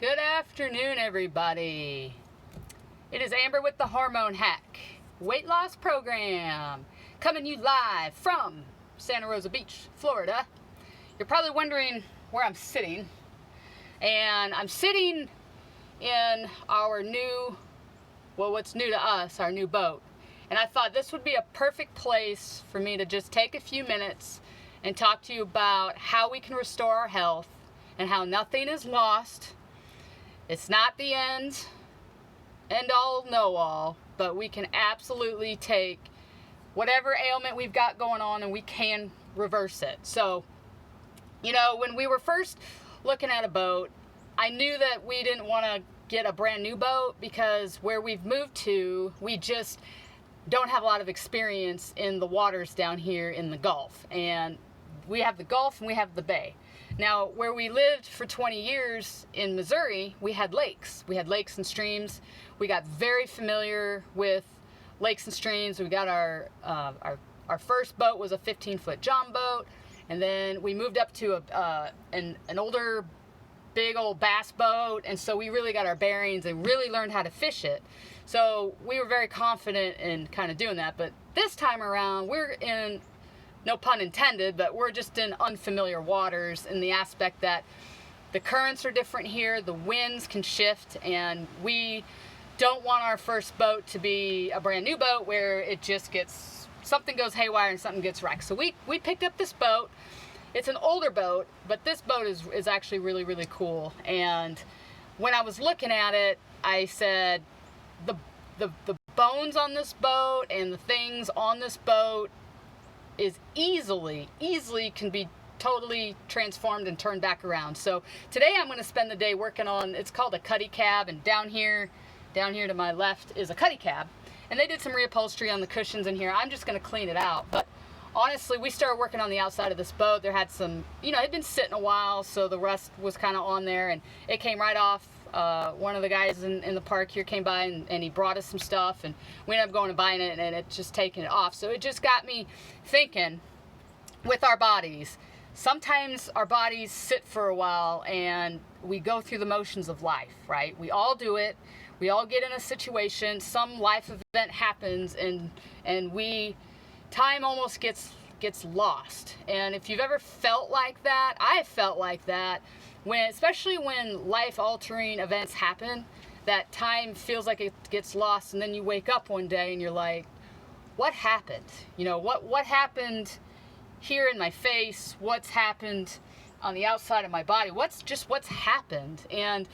Good afternoon, everybody. It is Amber with the Hormone Hack Weight Loss Program, coming you live from Santa Rosa Beach, Florida. You're probably wondering where I'm sitting, and I'm sitting in our new, what's new to us, our new boat. And I thought this would be a perfect place for me to just take a few minutes and talk to you about how we can restore our health and how nothing is lost. It's not the end all, know all, but we can absolutely take whatever ailment we've got going on and we can reverse it. So, when we were first looking at a boat, I knew that we didn't want to get a brand new boat because where we've moved to, we just don't have a lot of experience in the waters down here in the Gulf. And we have the Gulf and we have the Bay. Now, where we lived for 20 years in Missouri, we had lakes. We had lakes and streams. We got very familiar with lakes and streams. We got our first boat was a 15-foot John boat, and then we moved up to an older, big old bass boat, and so we really got our bearings and really learned how to fish it. So we were very confident in kind of doing that. But this time around, we're in, no pun intended, but we're just in unfamiliar waters in the aspect that the currents are different here, the winds can shift, and we don't want our first boat to be a brand new boat where it just gets, something goes haywire and something gets wrecked. So we picked up this boat. It's an older boat, but this boat is actually really, really cool. And when I was looking at it, I said, the bones on this boat and the things on this boat is easily can be totally transformed and turned back around. So today I'm going to spend the day working on, it's called a cuddy cab, and down here to my left is a cuddy cab, and they did some reupholstery on the cushions in here. I'm just going to clean it out. But honestly, we started working on the outside of this boat. There had some, it had been sitting a while, so the rust was kind of on there, and it came right off. One of the guys in the park here came by and he brought us some stuff, and we ended up going and buying it, and it's just taking it off. So it just got me thinking with our bodies. Sometimes our bodies sit for a while and we go through the motions of life, right? We all do it. We all get in a situation, some life event happens, and time almost gets lost. And if you've ever felt like that, I felt like that, especially when life-altering events happen, that time feels like it gets lost, and then you wake up one day and you're like, what happened? What happened here in my face? What's happened on the outside of my body? What's happened? And,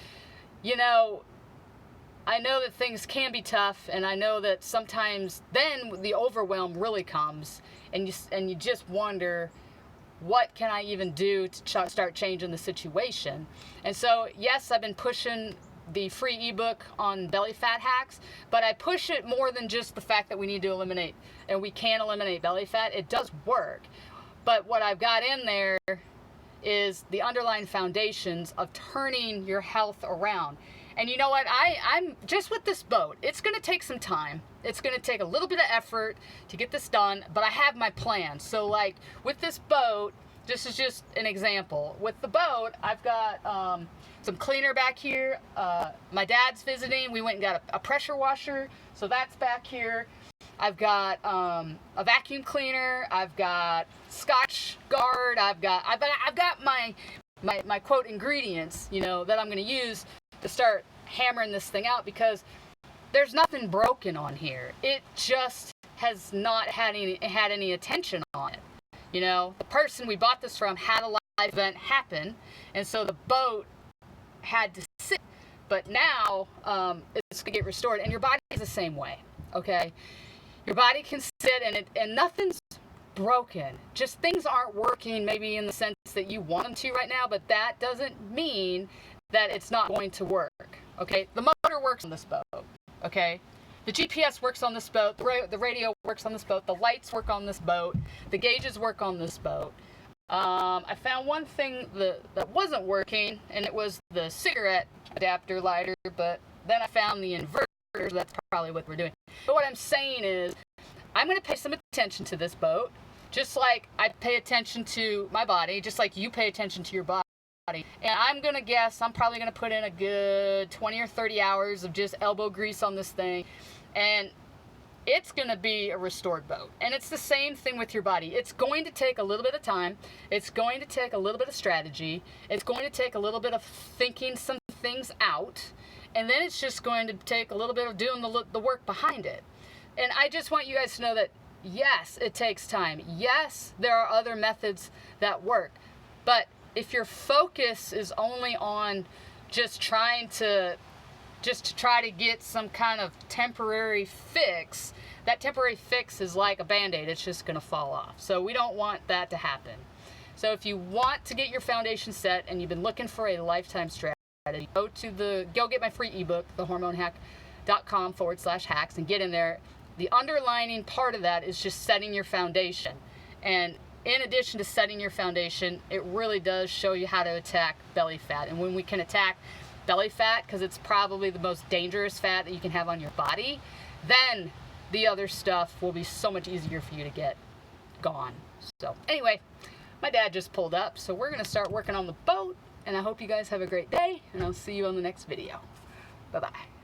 I know that things can be tough, and I know that sometimes then the overwhelm really comes, and you just wonder, what can I even do to start changing the situation? And so, yes, I've been pushing the free ebook on belly fat hacks, but I push it more than just the fact that we need to eliminate, and we can eliminate belly fat. It does work. But what I've got in there is the underlying foundations of turning your health around. And you know what? I'm just with this boat. It's going to take some time. It's going to take a little bit of effort to get this done, but I have my plan. So like with this boat, this is just an example. With the boat, I've got some cleaner back here. My dad's visiting. We went and got a pressure washer, so that's back here. I've got a vacuum cleaner. I've got Scotch Guard. I've got my quote ingredients, that I'm going to use to start hammering this thing out, because there's nothing broken on here. It just has not had any attention on it. The person we bought this from had a life event happen, and so the boat had to sit. But now it's going to get restored, and your body is the same way. Okay, your body can sit, and nothing's broken. Just things aren't working maybe in the sense that you want them to right now, but that doesn't mean that it's not going to work. Okay, the motor works on this boat. Okay, the GPS works on this boat, the radio works on this boat, the lights work on this boat, the gauges work on this boat. I found one thing that wasn't working, and it was the cigarette adapter lighter, but then I found the inverter. That's probably what we're doing. But what I'm saying is, I'm going to pay some attention to this boat, just like I pay attention to my body, just like you pay attention to your body. And I'm going to guess I'm probably going to put in a good 20 or 30 hours of just elbow grease on this thing. And it's going to be a restored boat. And it's the same thing with your body. It's going to take a little bit of time. It's going to take a little bit of strategy. It's going to take a little bit of thinking some things out. And then it's just going to take a little bit of doing the work behind it. And I just want you guys to know that, yes, it takes time. Yes, there are other methods that work. But if your focus is only on just try to get some kind of temporary fix, that temporary fix is like a Band-Aid. It's just going to fall off. So we don't want that to happen. So if you want to get your foundation set and you've been looking for a lifetime strategy, go get my free ebook, thehormonehack.com/hacks, and get in there. The underlining part of that is just setting your foundation. And in addition to setting your foundation, it really does show you how to attack belly fat. And when we can attack belly fat, because it's probably the most dangerous fat that you can have on your body, then the other stuff will be so much easier for you to get gone. So anyway, my dad just pulled up, so we're going to start working on the boat, and I hope you guys have a great day, and I'll see you on the next video. Bye-bye.